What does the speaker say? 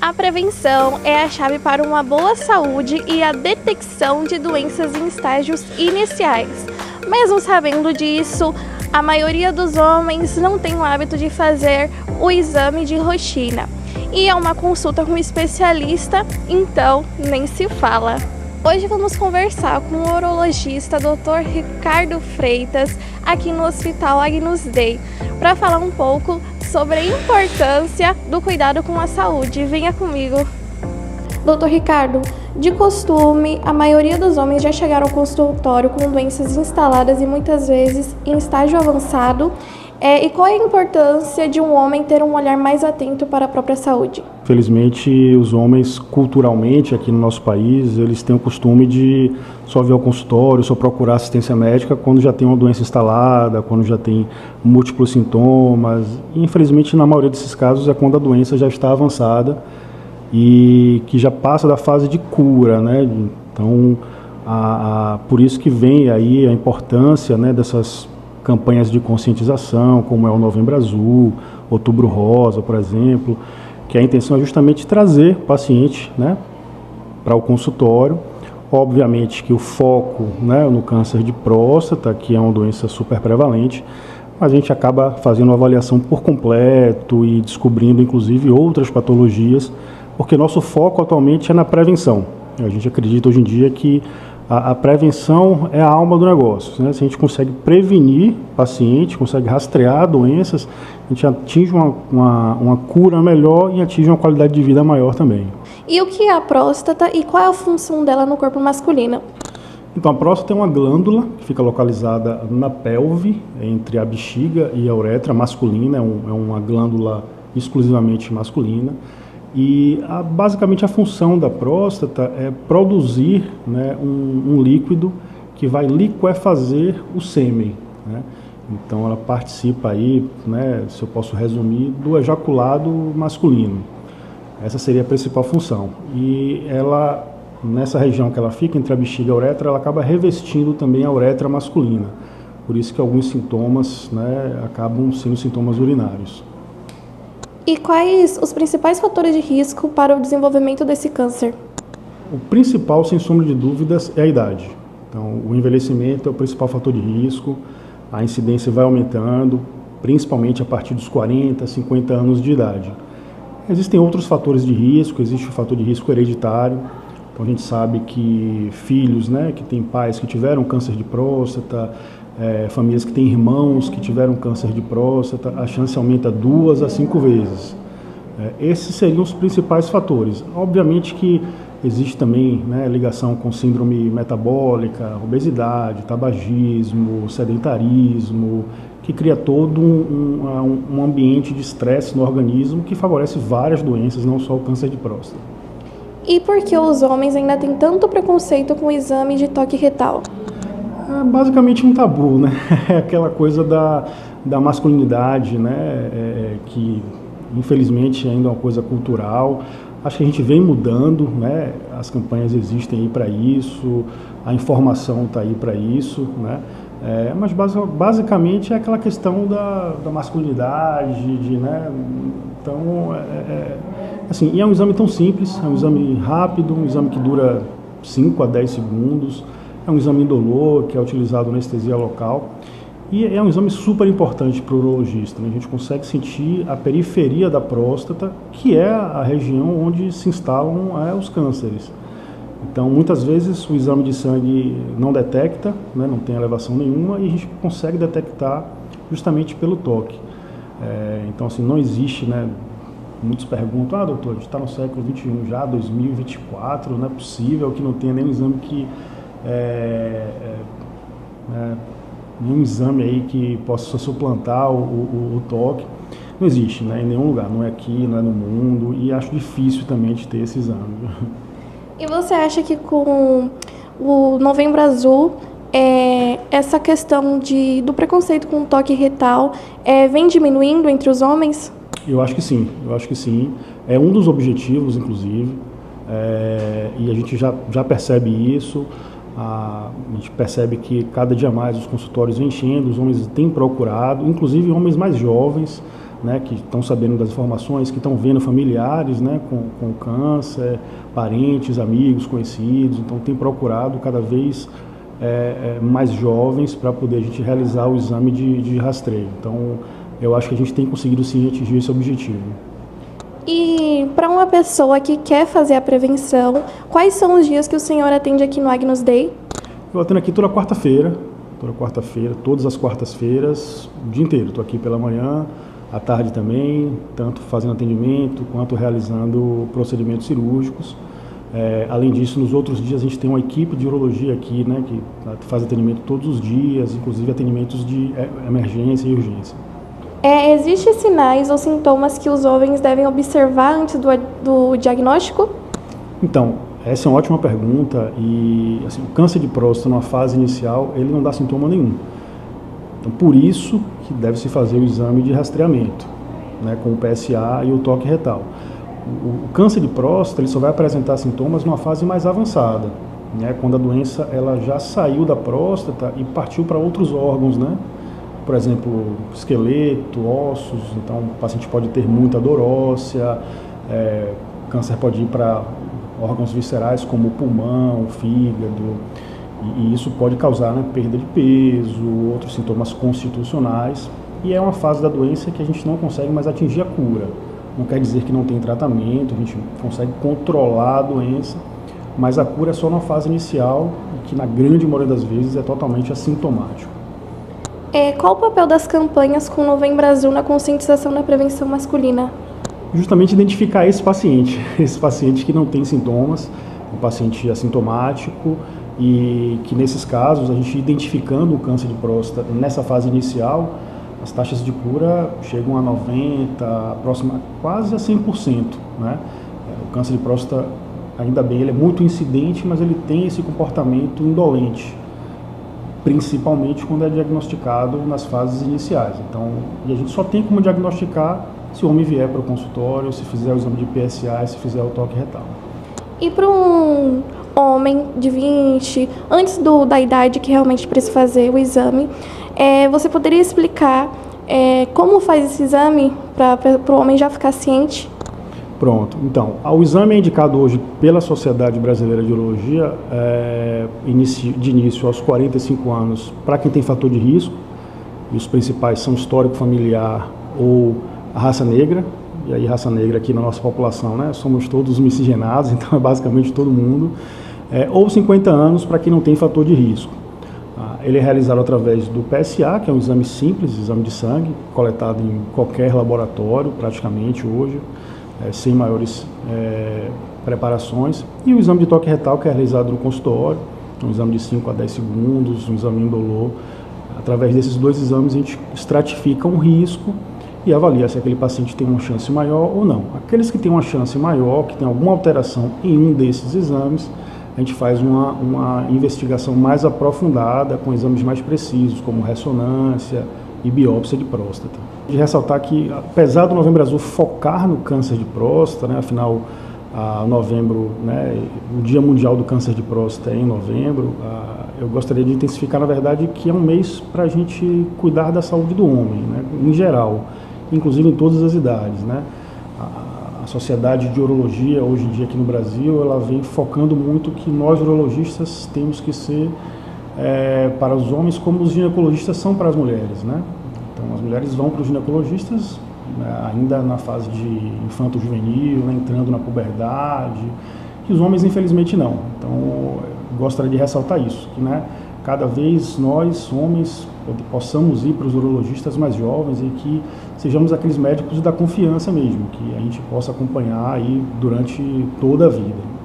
A prevenção é a chave para uma boa saúde e a detecção de doenças em estágios iniciais. Mesmo sabendo disso, a maioria dos homens não tem o hábito de fazer o exame de rotina. E é uma consulta com um especialista, então nem se fala. Hoje vamos conversar com o urologista Dr. Ricardo Freitas, aqui no Hospital Agnus Dei, para falar um pouco sobre a importância do cuidado com a saúde. Venha comigo. Dr. Ricardo, de costume, a maioria dos homens já chegaram ao consultório com doenças instaladas e muitas vezes em estágio avançado. E qual é a importância de um homem ter um olhar mais atento para a própria saúde? Felizmente, os homens, culturalmente, aqui no nosso país, eles têm o costume de só vir ao consultório, só procurar assistência médica quando já tem uma doença instalada, quando já tem múltiplos sintomas. E, infelizmente, na maioria desses casos, é quando a doença já está avançada e que já passa da fase de cura, né? Então, por isso que vem aí a importância, né, dessas campanhas de conscientização, como é o Novembro Azul, Outubro Rosa, por exemplo, que a intenção é justamente trazer o paciente, né, para o consultório. Obviamente que o foco, né, no câncer de próstata, que é uma doença super prevalente, mas a gente acaba fazendo uma avaliação por completo e descobrindo inclusive outras patologias, porque nosso foco atualmente é na prevenção. A gente acredita hoje em dia que a prevenção é a alma do negócio, né? Se a gente consegue prevenir o paciente, consegue rastrear doenças, a gente atinge uma cura melhor e atinge uma qualidade de vida maior também. E o que é a próstata e qual é a função dela no corpo masculino? Então, a próstata é uma glândula que fica localizada na pelve, entre a bexiga e a uretra masculina, é uma glândula exclusivamente masculina. E basicamente a função da próstata é produzir, né, um líquido que vai liquefazer o sêmen, né? Então ela participa aí, né, se eu posso resumir, do ejaculado masculino. Essa seria a principal função. E ela, nessa região que ela fica, entre a bexiga e a uretra, ela acaba revestindo também a uretra masculina. Por isso que alguns sintomas, né, acabam sendo sintomas urinários. E quais os principais fatores de risco para o desenvolvimento desse câncer? O principal, sem sombra de dúvidas, é a idade. Então, o envelhecimento é o principal fator de risco, a incidência vai aumentando, principalmente a partir dos 40, 50 anos de idade. Existem outros fatores de risco, existe o fator de risco hereditário. Então, a gente sabe que filhos, né, que têm pais que tiveram câncer de próstata, famílias que têm irmãos que tiveram câncer de próstata, a chance aumenta 2 a 5 vezes. Esses seriam os principais fatores. Obviamente que existe também, né, ligação com síndrome metabólica, obesidade, tabagismo, sedentarismo, que cria todo um ambiente de estresse no organismo que favorece várias doenças, não só o câncer de próstata. E por que os homens ainda têm tanto preconceito com o exame de toque retal? É basicamente um tabu, né? É aquela coisa da masculinidade, né? Que infelizmente ainda é uma coisa cultural. Acho que a gente vem mudando, né? As campanhas existem aí para isso, a informação está aí para isso, né? Mas basicamente é aquela questão da masculinidade, né? Então, assim, e é um exame tão simples, é um exame rápido, um exame que dura 5 a 10 segundos. É um exame indolor, que é utilizado na anestesia local, e é um exame super importante para o urologista, né? A gente consegue sentir a periferia da próstata, que é a região onde se instalam os cânceres. Então, muitas vezes o exame de sangue não detecta, né, não tem elevação nenhuma, e a gente consegue detectar justamente pelo toque. Então, assim, não existe, né? Muitos perguntam, doutor, a gente está no século XXI já, 2024, não é possível que não tenha nenhum exame que nenhum exame aí que possa suplantar o toque. Não existe, né, em nenhum lugar, não é aqui, não é no mundo, e acho difícil também de ter esse exame. E você acha que com o Novembro Azul, essa questão do preconceito com o toque retal vem diminuindo entre os homens? Eu acho que sim, É um dos objetivos, inclusive, e a gente já percebe isso. A gente percebe que cada dia mais os consultórios vêm enchendo, os homens têm procurado, inclusive homens mais jovens, né, que estão sabendo das informações, que estão vendo familiares, né, com câncer, parentes, amigos, conhecidos. Então tem procurado cada vez mais jovens para poder a gente realizar o exame de rastreio. Então eu acho que a gente tem conseguido sim atingir esse objetivo. E para uma pessoa que quer fazer a prevenção, quais são os dias que o senhor atende aqui no Agnus Dei? Eu atendo aqui toda quarta-feira, todas as quartas-feiras, o dia inteiro. Estou aqui pela manhã, à tarde também, tanto fazendo atendimento quanto realizando procedimentos cirúrgicos. Além disso, nos outros dias a gente tem uma equipe de urologia aqui, né, que faz atendimento todos os dias, inclusive atendimentos de emergência e urgência. Existem sinais ou sintomas que os jovens devem observar antes do diagnóstico? Então, essa é uma ótima pergunta e assim, o câncer de próstata, numa fase inicial, ele não dá sintoma nenhum. Então, por isso que deve-se fazer o exame de rastreamento, né, com o PSA e o toque retal. O câncer de próstata ele só vai apresentar sintomas numa fase mais avançada, né, quando a doença ela já saiu da próstata e partiu para outros órgãos, né? Por exemplo, esqueleto, ossos. Então o paciente pode ter muita dor óssea, o câncer pode ir para órgãos viscerais como o pulmão, o fígado, e isso pode causar, né, perda de peso, outros sintomas constitucionais, e é uma fase da doença que a gente não consegue mais atingir a cura. Não quer dizer que não tem tratamento, a gente consegue controlar a doença, mas a cura é só na fase inicial, que na grande maioria das vezes é totalmente assintomático. Qual o papel das campanhas com o Novembro Azul na conscientização da prevenção masculina? Justamente identificar esse paciente que não tem sintomas, um paciente assintomático, e que nesses casos, a gente identificando o câncer de próstata nessa fase inicial, as taxas de cura chegam a 90%, próxima quase a 100%. Né? O câncer de próstata, ainda bem, ele é muito incidente, mas ele tem esse comportamento indolente, principalmente quando é diagnosticado nas fases iniciais. Então, e a gente só tem como diagnosticar se o homem vier para o consultório, se fizer o exame de PSA e se fizer o toque retal. E para um homem de 20, antes da idade que realmente precisa fazer o exame, você poderia explicar como faz esse exame para o homem já ficar ciente? Pronto. Então, o exame é indicado hoje pela Sociedade Brasileira de Urologia de início aos 45 anos para quem tem fator de risco, e os principais são histórico familiar ou a raça negra, e aí raça negra aqui na nossa população, né, somos todos miscigenados, então é basicamente todo mundo, ou 50 anos para quem não tem fator de risco. Ele é realizado através do PSA, que é um exame simples, exame de sangue, coletado em qualquer laboratório praticamente hoje, sem maiores preparações, e o exame de toque retal, que é realizado no consultório, um exame de 5 a 10 segundos, um exame indolor. Através desses dois exames a gente estratifica um risco e avalia se aquele paciente tem uma chance maior ou não. Aqueles que têm uma chance maior, que tem alguma alteração em um desses exames, a gente faz uma investigação mais aprofundada, com exames mais precisos, como ressonância e biópsia de próstata. De ressaltar que, apesar do Novembro Azul focar no câncer de próstata, né, afinal, novembro, né, o Dia Mundial do Câncer de Próstata é em novembro, eu gostaria de intensificar, na verdade, que é um mês para a gente cuidar da saúde do homem, né, em geral, inclusive em todas as idades, né. A Sociedade de Urologia, hoje em dia aqui no Brasil, ela vem focando muito que nós urologistas temos que ser para os homens como os ginecologistas são para as mulheres, né. Então, as mulheres vão para os ginecologistas ainda na fase de infanto-juvenil, né, entrando na puberdade, e os homens, infelizmente, não. Então, eu gostaria de ressaltar isso, que, né, cada vez nós, homens, possamos ir para os urologistas mais jovens e que sejamos aqueles médicos da confiança mesmo, que a gente possa acompanhar aí durante toda a vida.